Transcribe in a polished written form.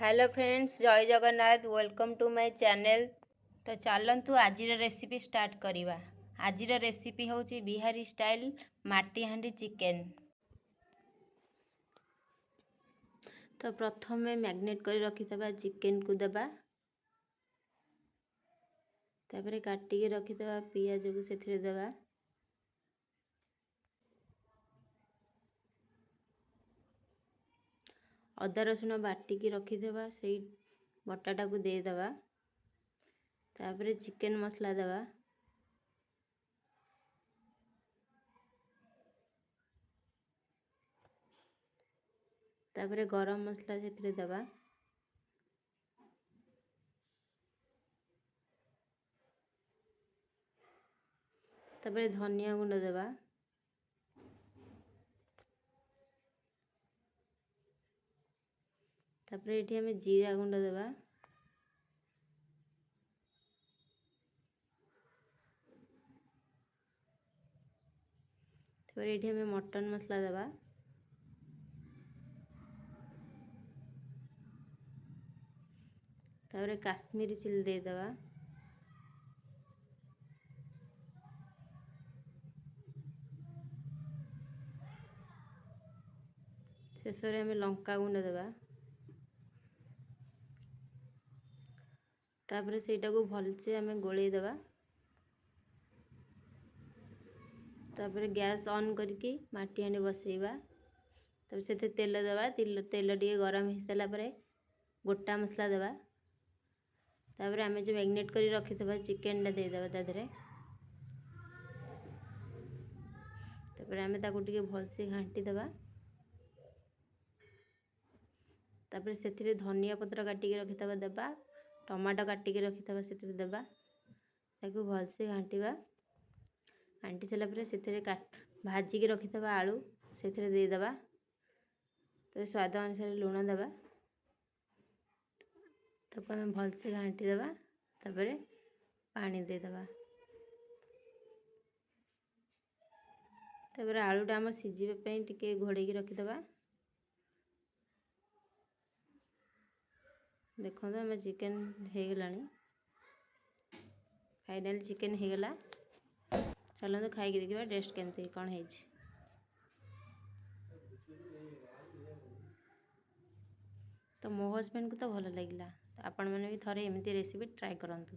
Hello friends, जय Jagannath. Welcome to my channel. तो चलतु आज रेसिपी स्टार्ट करिबा। आज रेसिपी होची बिहारी स्टाइल माटी हांडी चिकेन। तो प्रथम मैग्नेट कर रखिथबा चिकेन को देबा। तापरे काटी के रखिथबा पियाज को सेथिरे देबा। अदा रसुण बाटिकी रखिथबा सेई बटाटा को दे देबा। तापरे चिकेन मसला देबा। तापरे गरम मसला सेथिरे देबा। तापरे धनिया गुंड देबा। तापरे एठी हमें जीरा गुंड देबा। तापरे एठी हमें मटन मसला देबा। तापरे काश्मीरी चिली दे देबा। शेष में हमें लंका गुंड देबा। तापरे सेटा को भलसे हमें गोले देबा। तापरे गैस ऑन करके माटी हांडी बसेइबा। तब से तेल देबा। तेल टिके गरम हो सारा पर गोटा मसला देबा। तापरे आमे जो मैग्नेट करी रखिथबा चिकेन टा दे देबा ता धरे। तापरे आमे ताको टिके भलसे घांटी देबा। तापरे सेथिरे धनिया पत्र काटी के रखिथबा देबा। टमाटो काटी के रखिथबा सेथिरे देबा। ताको भलसे घांटीबा। घांटी सारा पर सेथिरे भाजी के रखिथबा आलू सेथिरे दे देबा। तो स्वाद अनुसार लूण देबा। ताको हमें भलसे घांटी देबा। तापरे पानी दे देबा। तापरे आलूटा हम सिझिबा पई टिके घोड़े के रखिथबा। देखो तो हमें चिकेन हो गलानी। फाइनल चिकेन हो गला। चलो तो खाई देखिबा टेस्ट केमती कौन है। तो मो हस्बैंड को तो भल लगिला। तो आपण मैंने भी थोड़े एमती रेसिपी ट्राए करंतु।